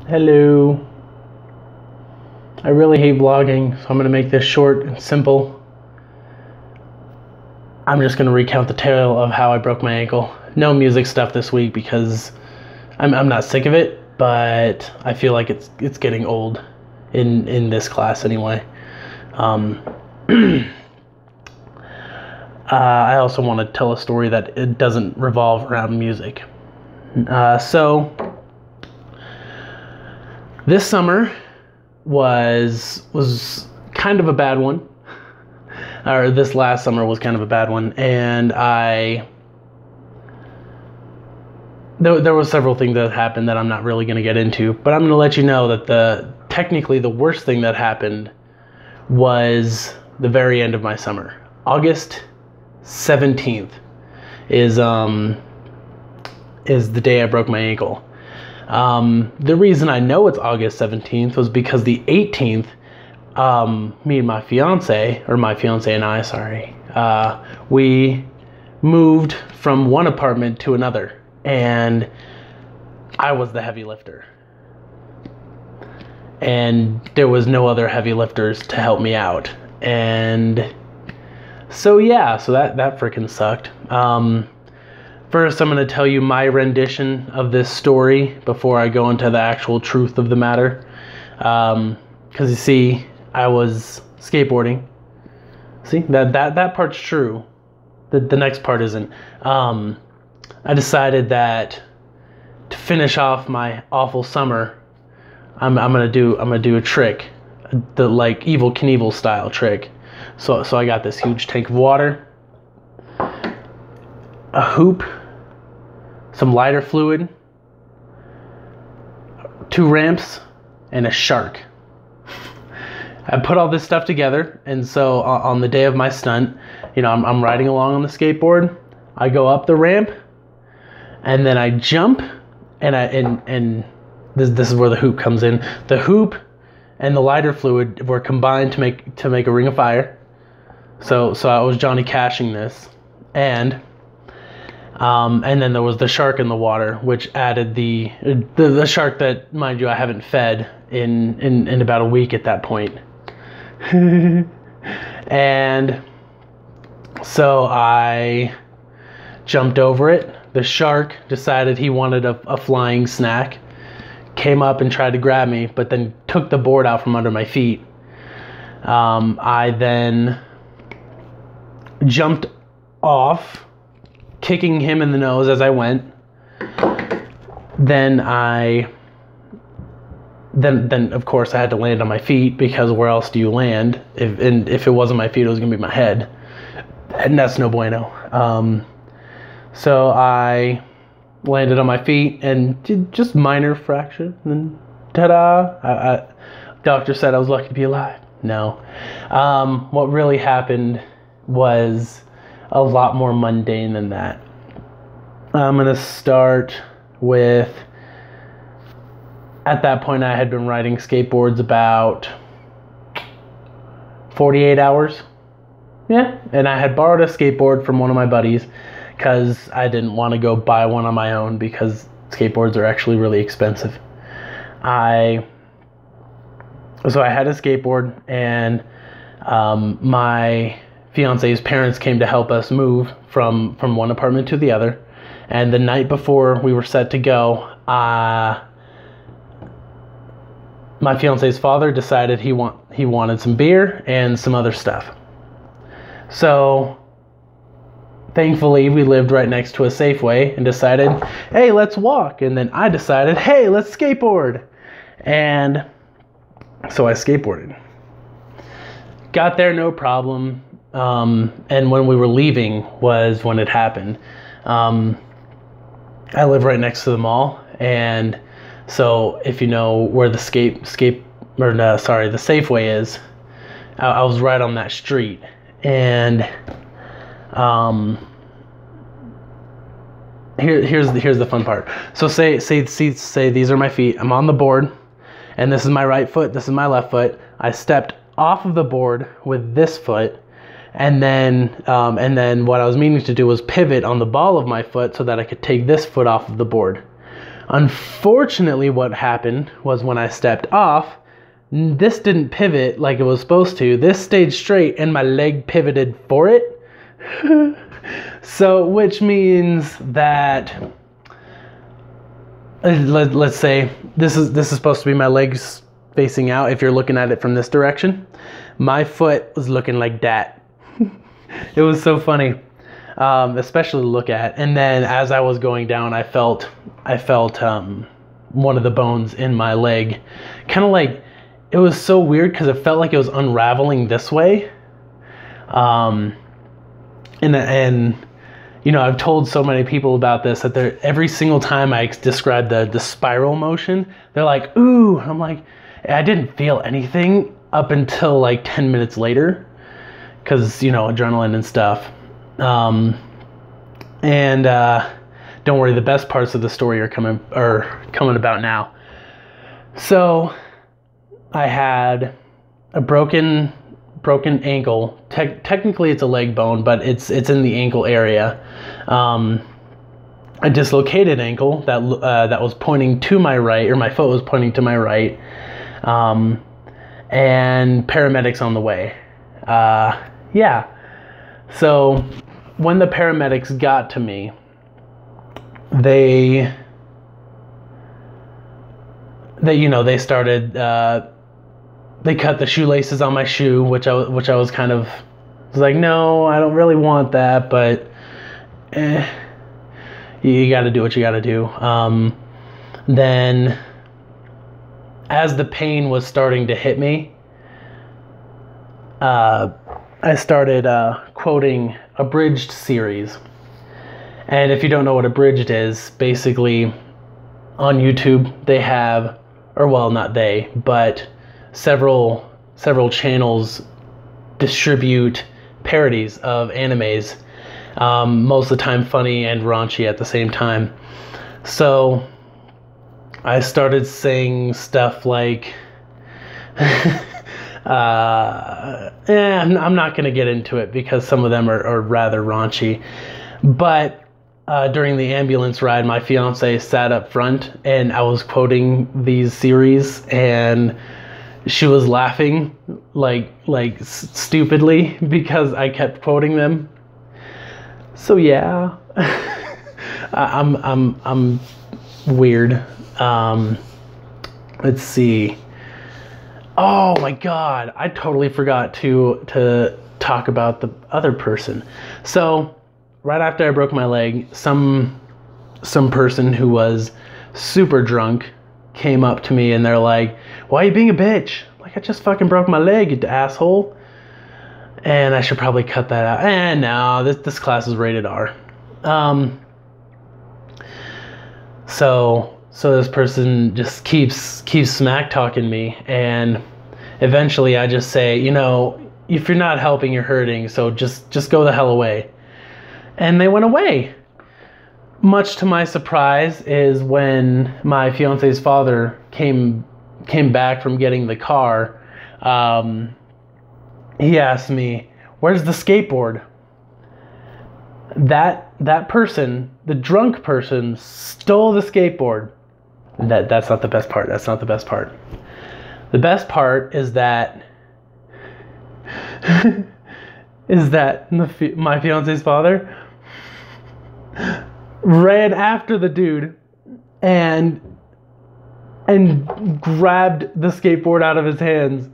Hello. I really hate vlogging, so I'm going to make this short and simple. I'm just going to recount the tale of how I broke my ankle. No music stuff this week because I'm not sick of it, but I feel like it's getting old in this class anyway. I also want to tell a story that it doesn't revolve around music. So this summer was kind of a bad one, or this last summer was kind of a bad one, and there were several things that happened that I'm not really going to get into, but I'm going to let you know that technically the worst thing that happened was the very end of my summer. August 17th is the day I broke my ankle. The reason I know it's August 17th was because the 18th, me and my fiance and I, sorry, we moved from one apartment to another, and I was the heavy lifter. And there was no other heavy lifters to help me out. And so yeah, so that freaking sucked. First, I'm going to tell you my rendition of this story before I go into the actual truth of the matter. Because you see, I was skateboarding. See, that part's true. The next part isn't. I decided that to finish off my awful summer, I'm gonna do a trick, the like Evel Knievel style trick. So I got this huge tank of water, a hoop, some lighter fluid, 2 ramps, and a shark. I put all this stuff together, and so on the day of my stunt, you know, I'm riding along on the skateboard. I go up the ramp, and then I jump, and this is where the hoop comes in. The hoop and the lighter fluid were combined to make a ring of fire. So I was Johnny Cashing this, and then there was the shark in the water, which added the shark that, mind you, I haven't fed in about a week at that point. And so I jumped over it. The shark decided he wanted a flying snack, came up and tried to grab me, but then took the board out from under my feet. I then jumped off, kicking him in the nose as I went. Then of course I had to land on my feet, because where else do you land? If it wasn't my feet, it was gonna be my head, and that's no bueno. So I landed on my feet and did just minor fracture, and then ta-da! Doctor said I was lucky to be alive. No, what really happened was a lot more mundane than that. I'm gonna start with, at that point I had been riding skateboards about 48 hours. Yeah, and I had borrowed a skateboard from one of my buddies because I didn't want to go buy one on my own, because skateboards are actually really expensive. So I had a skateboard, and my fiance's parents came to help us move from one apartment to the other. And the night before we were set to go, my fiance's father decided he wanted some beer and some other stuff. So thankfully we lived right next to a Safeway, and decided, hey, let's walk. And then I decided, hey, let's skateboard. And so I skateboarded. Got there no problem. And when we were leaving was when it happened. I live right next to the mall, and so if you know where the the Safeway is, I was right on that street. And here's the fun part. So say these are my feet. I'm on the board, and this is my right foot, this is my left foot. I stepped off of the board with this foot, and then what I was meaning to do was pivot on the ball of my foot so that I could take this foot off of the board. Unfortunately, what happened was when I stepped off, this didn't pivot like it was supposed to. This stayed straight and my leg pivoted for it. So, which means that, let's say this is supposed to be my legs facing out. If you're looking at it from this direction, my foot was looking like that. It was so funny, especially to look at. And then as I was going down, I felt one of the bones in my leg, kind of like, it was so weird because it felt like it was unraveling this way. And you know, I've told so many people about this that every single time I describe the spiral motion, they're like, ooh. I'm like, I didn't feel anything up until like 10 minutes later, because, you know, adrenaline and stuff. Don't worry, the best parts of the story are coming about now. So I had a broken ankle. Technically it's a leg bone, but it's in the ankle area. A dislocated ankle that was pointing to my right, or my foot was pointing to my right, and paramedics on the way. Yeah. So when the paramedics got to me, they started, they cut the shoelaces on my shoe, which I was kind of, was like, no, I don't really want that, but you got to do what you got to do. Then as the pain was starting to hit me, I started quoting abridged series. And if you don't know what abridged is, basically on YouTube they have, or well, not they, but several channels distribute parodies of animes, most of the time funny and raunchy at the same time. So I started saying stuff like, I'm not going to get into it because some of them are rather raunchy, but during the ambulance ride, my fiance sat up front and I was quoting these series, and she was laughing like stupidly because I kept quoting them. So yeah, I'm weird. Let's see. Oh my God, I totally forgot to talk about the other person. So right after I broke my leg, some person who was super drunk came up to me and they're like, why are you being a bitch? Like, I just fucking broke my leg, you asshole. And I should probably cut that out. No, this class is rated R. So this person just keeps smack talking me, and eventually I just say, you know, if you're not helping, you're hurting, so just go the hell away. And they went away. Much to my surprise is when my fiance's father came back from getting the car, he asked me, where's the skateboard? That person, the drunk person, stole the skateboard. That's not the best part. That's not the best part. The best part is that my fiance's father ran after the dude and grabbed the skateboard out of his hands.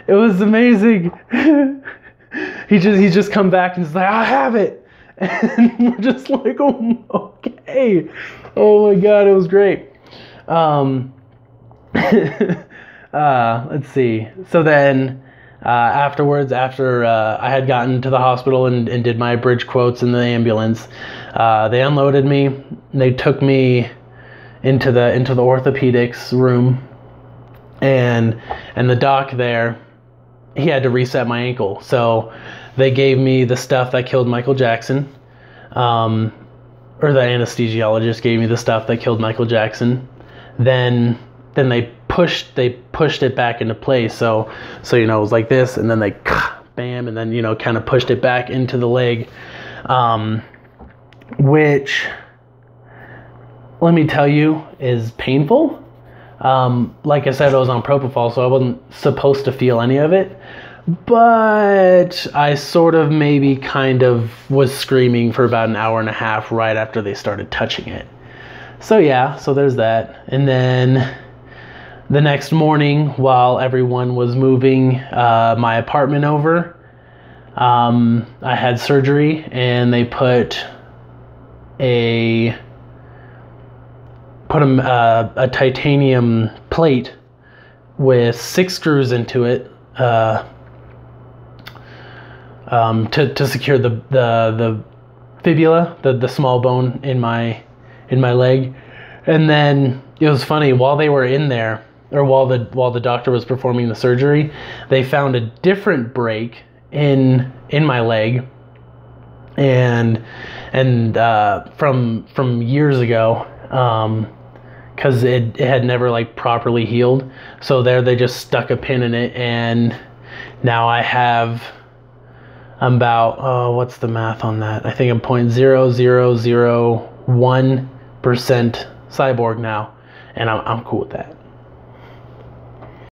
It was amazing. He's just come back and he's like, I have it. And we're just like, oh, okay. Oh my God, it was great. Let's see. So then afterwards, after I had gotten to the hospital and did my bridge quotes in the ambulance, they unloaded me. They took me into the orthopedics room, and the doc there, he had to reset my ankle. So they gave me the stuff that killed Michael Jackson, or the anesthesiologist gave me the stuff that killed Michael Jackson. Then they pushed it back into place. So you know, it was like this, and then they bam, and then, you know, kind of pushed it back into the leg, which let me tell you, is painful. Like I said, I was on propofol, so I wasn't supposed to feel any of it. But I sort of maybe kind of was screaming for about an hour and a half right after they started touching it. So yeah, so there's that. And then the next morning, while everyone was moving my apartment over, I had surgery, and they put a titanium plate with 6 screws into it to secure the fibula, the small bone in my leg. And then it was funny, while they were in there, or while the doctor was performing the surgery, they found a different break in my leg, and from years ago, because it had never like properly healed. So there they just stuck a pin in it, and now I have about what's the math on that? I think I'm 0.0001% cyborg now, and I'm cool with that.